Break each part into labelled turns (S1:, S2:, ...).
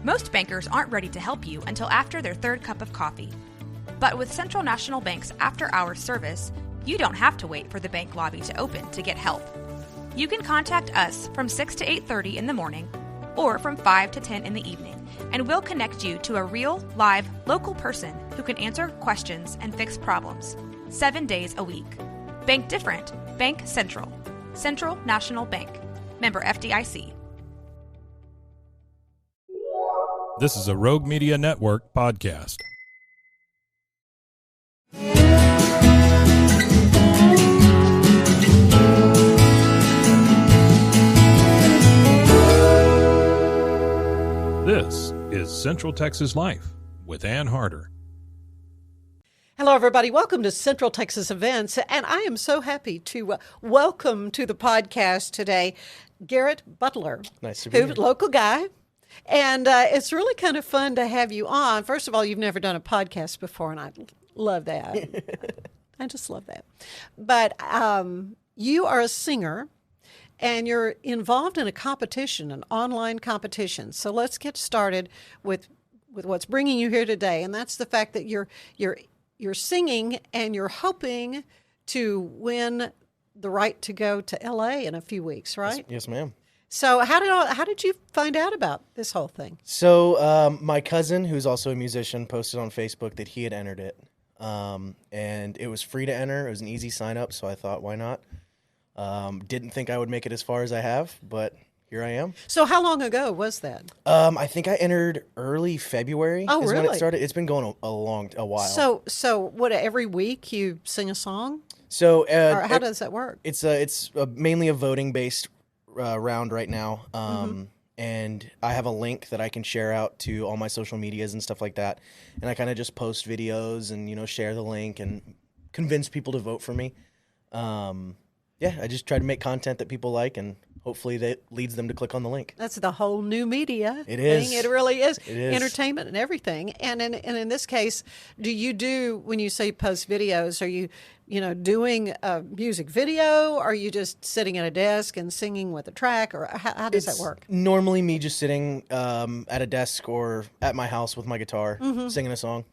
S1: Most bankers aren't ready to help you until after their third cup of coffee. But with Central National Bank's after-hours service, you don't have to wait for the bank lobby to open to get help. You can contact us from 6 to 8:30 in the morning or from 5 to 10 in the evening, and we'll connect you to a real, live, local person who can answer questions and fix problems 7 days a week. Bank different. Bank Central. Central National Bank. Member FDIC.
S2: This is a Rogue Media Network podcast. This is Central Texas Life with Ann Harder.
S3: Hello, everybody. Welcome to Central Texas Events, and I am so happy to welcome to the podcast today Garrett Butler.
S4: Nice to be here.
S3: Local guy, and it's really kind of fun to have you on. First of all, you've never done a podcast before, and I love that. I just love that. But you are a singer, and you're involved in a competition, an online competition. So let's get started with what's bringing you here today, and that's the fact that you're singing and you're hoping to win the right to go to LA in a few weeks, right?
S4: Yes, ma'am.
S3: So how did you find out about this whole thing?
S4: So my cousin, who's also a musician, posted on Facebook that he had entered it. And it was free to enter. It was an easy sign up, so I thought, why not? Didn't think I would make it as far as I have, but here I am.
S3: So how long ago was that?
S4: I think I entered early February.
S3: Oh,
S4: is
S3: really?
S4: when it started. It's been going a while.
S3: So what? Every week you sing a song,
S4: So
S3: or how does that work?
S4: It's mainly a voting based round right now. And I have a link that I can share out to all my social medias and stuff like that. And I kind of just post videos and share the link and convince people to vote for me. I just try to make content that people like, and hopefully that leads them to click on the link.
S3: That's the whole new media
S4: It is.
S3: thing. It really is.
S4: It is.
S3: Entertainment and everything. And in this case, when you say post videos, are you doing a music video? Or are you just sitting at a desk and singing with a track? Or how does that work?
S4: Normally me just sitting at a desk or at my house with my guitar, singing a song.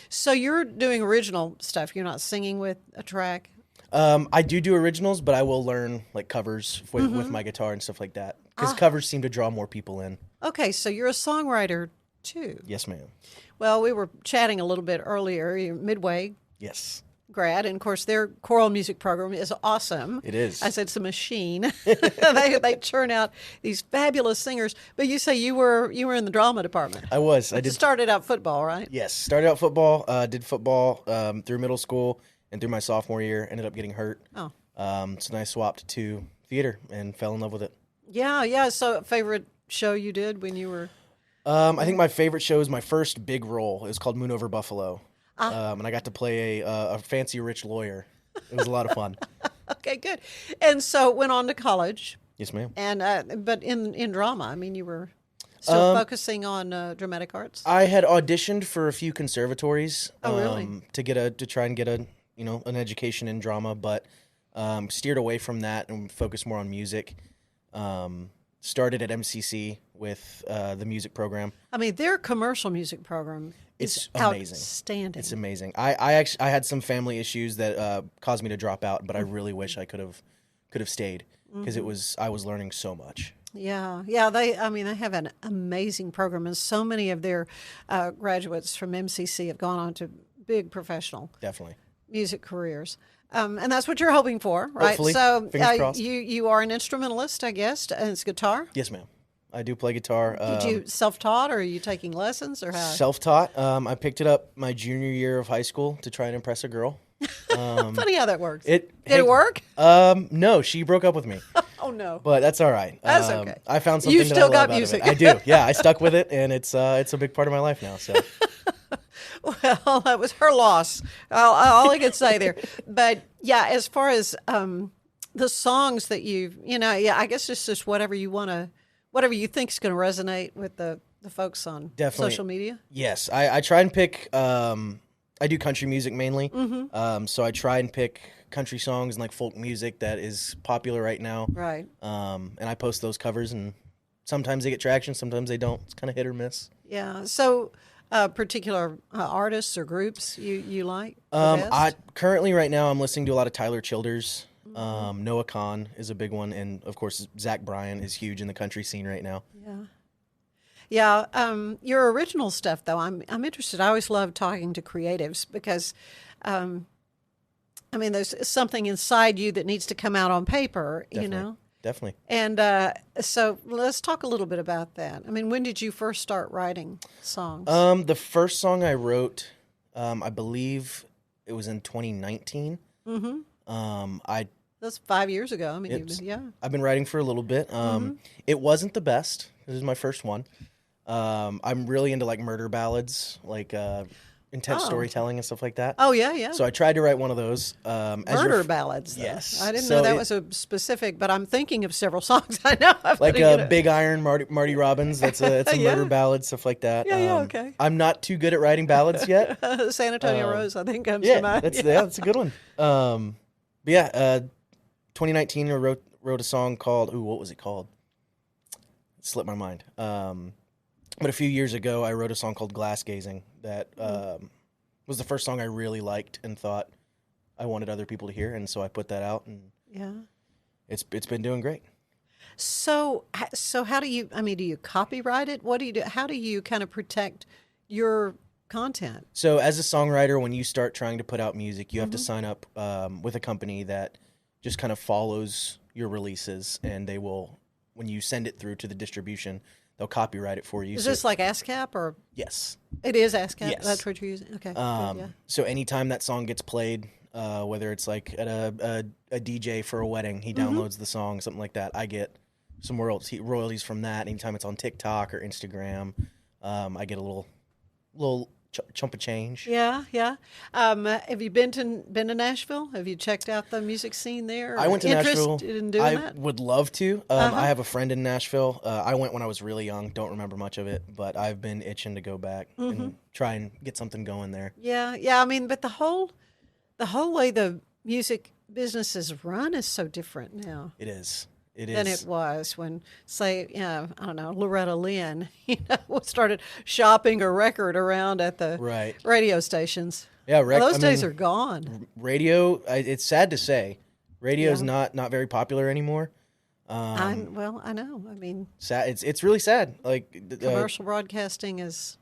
S3: So you're doing original stuff. You're not singing with a track?
S4: I do originals, but I will learn like covers with my guitar and stuff like that. Because covers seem to draw more people in.
S3: Okay, so you're a songwriter too.
S4: Yes, ma'am.
S3: Well, we were chatting a little bit earlier. You're Midway
S4: Yes.
S3: grad, and of course their choral music program is awesome.
S4: It is.
S3: I said it's a machine. they churn out these fabulous singers. But you say you were in the drama department.
S4: I was. I did.
S3: Started out football, right?
S4: Yes. Started out football. Did football through middle school and through my sophomore year. Ended up getting hurt.
S3: Oh.
S4: So then I swapped to theater and fell in love with it.
S3: Yeah. So favorite show you did when you were?
S4: I think my favorite show is my first big role. It was called Moon Over Buffalo. And I got to play a fancy rich lawyer. It was a lot of fun.
S3: Okay, good. And so went on to college.
S4: Yes, ma'am.
S3: And but in drama, I mean, you were still focusing on dramatic arts.
S4: I had auditioned for a few conservatories.
S3: Oh, really?
S4: To try and get an education in drama, but steered away from that and focused more on music. Started at MCC with the music program.
S3: I mean, their commercial music program is
S4: amazing.
S3: Outstanding.
S4: It's amazing. I actually had some family issues that caused me to drop out, but I really wish I could have stayed because I was learning so much.
S3: Yeah. They have an amazing program, and so many of their graduates from MCC have gone on to big professional
S4: Definitely
S3: music careers. And that's what you're hoping for, right?
S4: Hopefully.
S3: So
S4: Fingers crossed.
S3: you are an instrumentalist, I guess, and it's guitar?
S4: Yes, ma'am. I do play guitar.
S3: Did you self-taught, or are you taking lessons, or how?
S4: Self-taught. I picked it up my junior year of high school to try and impress a girl.
S3: Funny how that works.
S4: Did
S3: it work?
S4: No, she broke up with me.
S3: Oh, no.
S4: But that's all right.
S3: That's okay.
S4: I found something
S3: You
S4: that
S3: still
S4: I
S3: got
S4: love
S3: music.
S4: out of it. I do. Yeah, I stuck with it, and it's a big part of my life now. So.
S3: Well, that was her loss. All I could say there. But yeah, as far as the songs that I guess it's just whatever you think is going to resonate with the folks on
S4: Definitely.
S3: social media.
S4: Yes, I try and pick. I do country music mainly, so I try and pick country songs and like folk music that is popular right now.
S3: Right.
S4: And I post those covers and sometimes they get traction, sometimes they don't. It's kind of hit or miss.
S3: Yeah. So, particular artists or groups you like the best?
S4: Currently right now I'm listening to a lot of Tyler Childers. Noah Kahan is a big one, and of course Zach Bryan is huge in the country scene right now.
S3: Yeah. Yeah, your original stuff, though, I'm interested. I always love talking to creatives because, there's something inside you that needs to come out on paper,
S4: Definitely.
S3: And so let's talk a little bit about that. I mean, when did you first start writing songs?
S4: The first song I wrote, I believe it was in 2019. Mm-hmm.
S3: That's 5 years ago. I mean,
S4: I've been writing for a little bit. It wasn't the best. This is my first one. I'm really into like murder ballads, like intense storytelling and stuff like that.
S3: Oh, yeah.
S4: So I tried to write one of those.
S3: Murder ballads, though.
S4: Yes.
S3: I didn't know that was a specific, but I'm thinking of several songs I know of.
S4: Like Big Iron, Marty Robbins, it's a murder ballad, stuff like that.
S3: Yeah, okay.
S4: I'm not too good at writing ballads yet.
S3: San Antonio Rose, I think, comes to mind.
S4: That's a good one. 2019 I wrote a song called, what was it called? It slipped my mind. But a few years ago, I wrote a song called Glass Gazing that was the first song I really liked and thought I wanted other people to hear, and so I put that out, and it's been doing great.
S3: So how do you, do you copyright it? What do you do? How do you kind of protect your content?
S4: So as a songwriter, when you start trying to put out music, you have to sign up with a company that just kind of follows your releases, and they will, when you send it through to the distribution, they'll copyright it for you.
S3: Is this like ASCAP or?
S4: Yes.
S3: It is ASCAP?
S4: Yes.
S3: That's what you're using? Okay.
S4: So anytime that song gets played, whether it's like at a DJ for a wedding, he downloads the song, something like that, I get some royalties from that. Anytime it's on TikTok or Instagram, I get a little chump of change.
S3: Yeah. Have you been to Nashville? Have you checked out the music scene there?
S4: I went to Nashville.
S3: In doing that?
S4: Would love to. I have a friend in Nashville. I went when I was really young. Don't remember much of it, but I've been itching to go back and try and get something going there.
S3: Yeah. But the whole way the music business is run is so different now.
S4: It is.
S3: Than it was when, say, I don't know, Loretta Lynn, started shopping a record around at the radio stations.
S4: Yeah,
S3: those days are gone.
S4: Radio, it's sad to say, radio is not very popular anymore.
S3: I know.
S4: Sad. It's really sad. Like
S3: commercial broadcasting is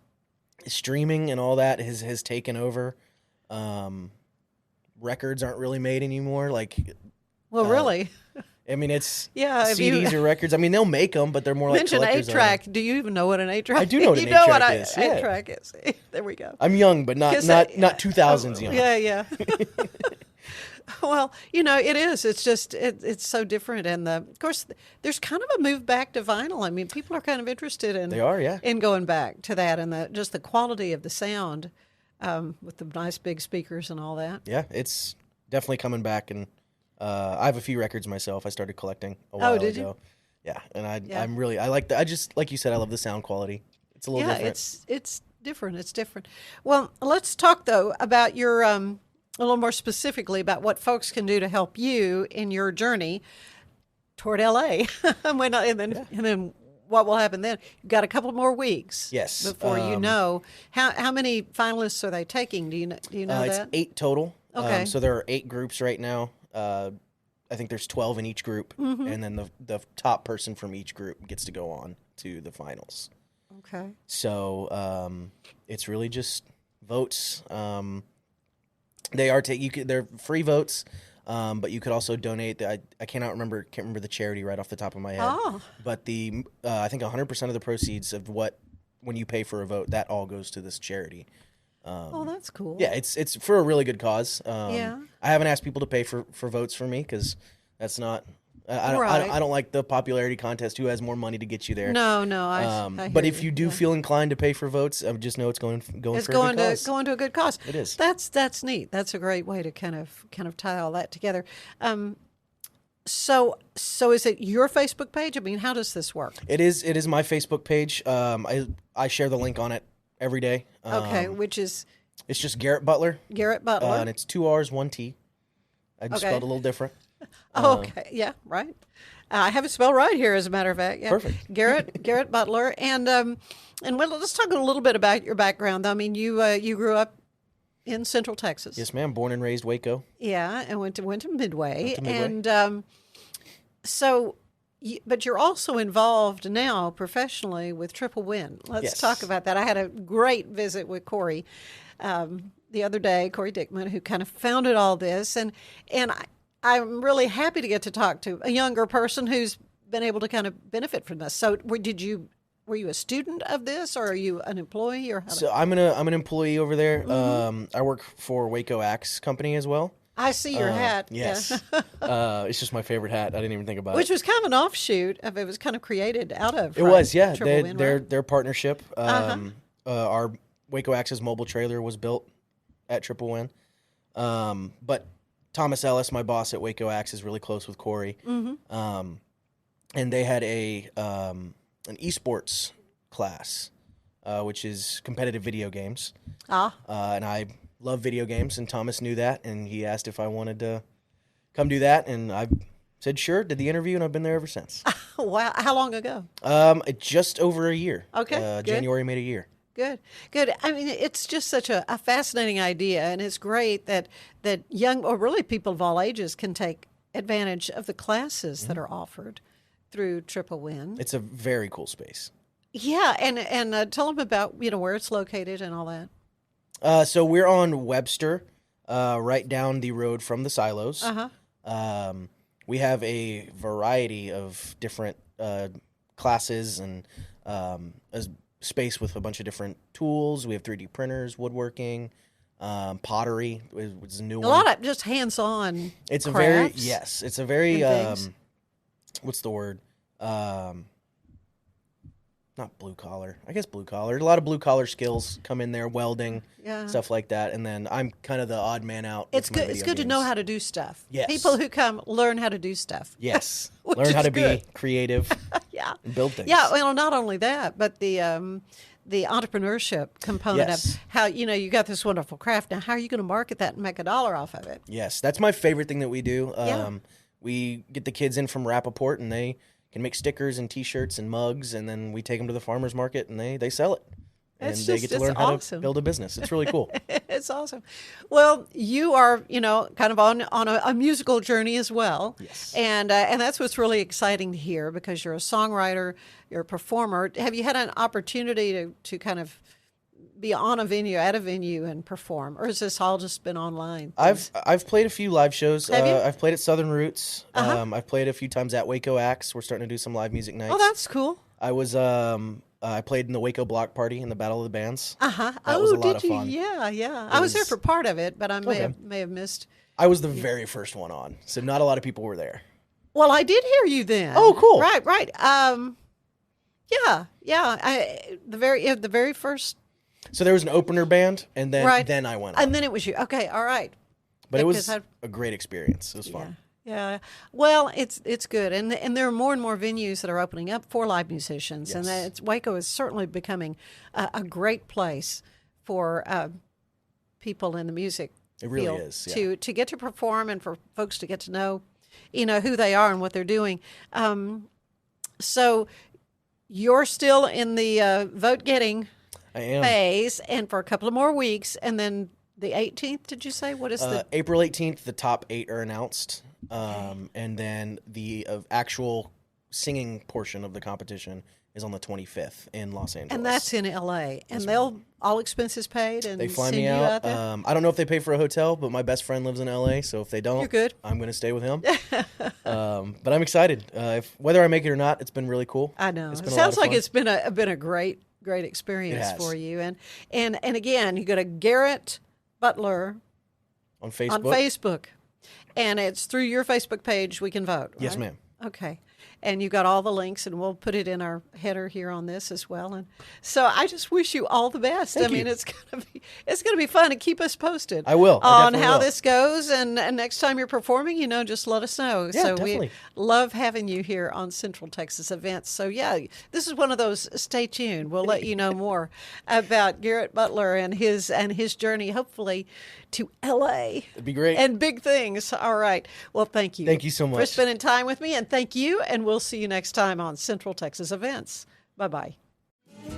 S4: streaming and all that has taken over. Records aren't really made anymore.
S3: Really.
S4: It's CDs or records. They'll make them, but they're more like collector's
S3: 8-track. Do you even know what an 8-track is?
S4: I do know what an 8-track is.
S3: 8-track is. There we go.
S4: I'm young, but not 2000s young.
S3: Yeah. Well, it is. It's just it's so different, and of course there's kind of a move back to vinyl. People are kind of interested in in going back to that, and the quality of the sound with the nice big speakers and all that.
S4: Yeah, it's definitely coming back, and I have a few records myself. I started collecting a while ago.
S3: Did you?
S4: Yeah, and I like I just, like you said, I love the sound quality. It's a little different.
S3: It's different. It's different. Well, let's talk though about your a little more specifically about what folks can do to help you in your journey toward LA. and then what will happen then? You've got a couple more weeks.
S4: Yes.
S3: Before you know how many finalists are they taking? Do you know that?
S4: It's 8 total.
S3: Okay.
S4: So there are 8 groups right now. I think there's 12 in each group, and then the top person from each group gets to go on to the finals.
S3: Okay.
S4: So it's really just votes. They're free votes, but you could also donate. I can't remember the charity right off the top of my head.
S3: Oh.
S4: But I think 100% of the proceeds of when you pay for a vote, that all goes to this charity.
S3: That's cool.
S4: Yeah, it's for a really good cause.
S3: Yeah.
S4: I haven't asked people to pay for votes for me because that's not. I don't like the popularity contest. Who has more money to get you there?
S3: No. I
S4: but
S3: hear
S4: if you do feel inclined to pay for votes, just know it's going for a good cause.
S3: Going to a good cause.
S4: It is.
S3: That's neat. That's a great way to kind of tie all that together. So is it your Facebook page? How does this work?
S4: It is my Facebook page. I share the link on it every day.
S3: Okay, which is?
S4: It's just Garrett Butler.
S3: Garrett Butler.
S4: And it's 2 R's, 1 T. I just spelled a little different.
S3: Okay, yeah, right. I have it spelled right here, as a matter of fact. Yeah.
S4: Perfect.
S3: Garrett Butler, and well, let's talk a little bit about your background. I mean, you grew up in Central Texas.
S4: Yes, ma'am. Born and raised Waco.
S3: Yeah, and went to Midway,
S4: Went to Midway.
S3: and but you're also involved now professionally with Triple Win. Let's
S4: Yes.
S3: talk about that. I had a great visit with Corey the other day, Corey Dickman, who kind of founded all this, and I'm really happy to get to talk to a younger person who's been able to kind of benefit from this. So, were you a student of this, or are you an employee, or how?
S4: So I'm an employee over there. I work for Waco Axe Company as well.
S3: I see your hat.
S4: Yes.
S3: Yeah.
S4: It's just my favorite hat. I didn't even think about
S3: Which
S4: it.
S3: was kind of an offshoot of it. Was kind of created out of.
S4: It
S3: right?
S4: was, yeah.
S3: Triple Win, right?
S4: Their partnership. Our Waco Axe's mobile trailer was built at Triple Win. But Thomas Ellis, my boss at Waco Axe, is really close with Corey. And they had an esports class, which is competitive video games. And I love video games, and Thomas knew that, and he asked if I wanted to come do that, and I said sure, did the interview, and I've been there ever since.
S3: Wow. How long ago?
S4: Just over a year.
S3: Okay, good.
S4: January made a year.
S3: Good. I mean, it's just such a fascinating idea, and it's great that young, or really people of all ages, can take advantage of the classes that are offered through Triple Win.
S4: It's a very cool space.
S3: Yeah, and tell them about where it's located and all that.
S4: So we're on Webster, right down the road from the silos. We have a variety of different classes and a space with a bunch of different tools. We have 3D printers, woodworking, pottery is a new one.
S3: A lot of just hands-on.
S4: It's
S3: crafts
S4: it's a very
S3: and things.
S4: What's the word? Not blue collar. I guess blue collar. A lot of blue collar skills come in there, welding, stuff like that. And then I'm kind of the odd man out.
S3: It's good. It's good to know how to do stuff.
S4: Yes.
S3: People who come learn how to do stuff.
S4: Yes.
S3: Which
S4: Learn how
S3: is
S4: to
S3: good.
S4: be creative.
S3: Yeah.
S4: And build things.
S3: Yeah. Well, not only that, but the entrepreneurship component
S4: Yes.
S3: of how you got this wonderful craft. Now, how are you going to market that and make $1 off of it?
S4: Yes, that's my favorite thing that we do.
S3: Yeah.
S4: We get the kids in from Rappaport, and they can make stickers and T-shirts and mugs, and then we take them to the farmer's market, and they sell it. And they get to learn how to build a business. It's really cool.
S3: It's awesome. Well, you are, kind of on a musical journey as well.
S4: Yes.
S3: And that's what's really exciting to hear, because you're a songwriter, you're a performer. Have you had an opportunity to kind of be at a venue and perform, or has this all just been online?
S4: I've played a few live shows.
S3: Have you?
S4: I've played at Southern Roots. I've played a few times at Waco Axe. We're starting to do some live music nights.
S3: Oh, that's cool.
S4: I was I played in the Waco Block Party in the Battle of the Bands. That
S3: Oh,
S4: was a lot
S3: did
S4: of
S3: you?
S4: fun.
S3: Yeah. I was there for part of it, but I may have missed.
S4: I was the very first one on, so not a lot of people were there.
S3: Well, I did hear you then.
S4: Oh, cool.
S3: Right. The very first.
S4: So there was an opener band, and then I went on.
S3: And then it was you. Okay, all right.
S4: But it was
S3: Because
S4: a great experience. It was fun.
S3: Yeah. Well, it's good, and there are more and more venues that are opening up for live musicians,
S4: Yes.
S3: and Waco is certainly becoming a great place for people in the music.
S4: It really
S3: field
S4: is, yeah.
S3: to get to perform, and for folks to get to know, who they are and what they're doing. So you're still in the vote getting
S4: I am.
S3: phase, and for a couple of more weeks, and then the 18th, did you say? What is the
S4: April 18th, the top 8 are announced. And then the actual singing portion of the competition is on the 25th in Los Angeles.
S3: and that's in LA, and they'll all expenses paid, and
S4: They fly
S3: send
S4: me
S3: you
S4: out.
S3: there?
S4: I don't know if they pay for a hotel, but my best friend lives in LA, so if they don't,
S3: You're good.
S4: I'm going to stay with him. But I'm excited. Whether I make it or not, it's been really cool.
S3: I know.
S4: It's
S3: It
S4: been a lot
S3: sounds
S4: of
S3: like
S4: fun.
S3: it's been a great experience
S4: It has.
S3: for you, and again, you go to Garrett Butler
S4: on Facebook.
S3: on Facebook, and it's through your Facebook page we can vote.
S4: Yes,
S3: right?
S4: ma'am.
S3: Okay, and you got all the links, and we'll put it in our header here on this as well. And so I just wish you all the best.
S4: Thank you.
S3: I mean, it's gonna be fun, and keep us posted.
S4: I will. I
S3: on
S4: definitely
S3: how
S4: will.
S3: this goes, and next time you're performing, just let us know.
S4: Yeah,
S3: so
S4: definitely.
S3: we love having you here on Central Texas Events. So yeah, this is one of those. Stay tuned. We'll let you know more about Garrett Butler and his journey, hopefully, to LA.
S4: That'd be great.
S3: And big things. All right. Well, thank you.
S4: Thank you so much
S3: for spending time with me, and thank you. And we'll see you next time on Central Texas Events. Bye-bye.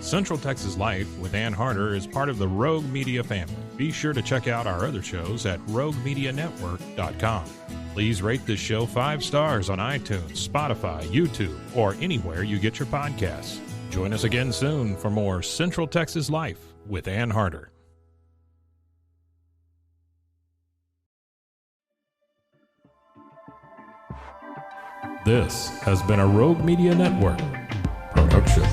S2: Central Texas Life with Ann Harder is part of the Rogue Media family. Be sure to check out our other shows at roguemedianetwork.com. Please rate this show 5 stars on iTunes, Spotify, YouTube, or anywhere you get your podcasts. Join us again soon for more Central Texas Life with Ann Harder. This has been a Rogue Media Network production.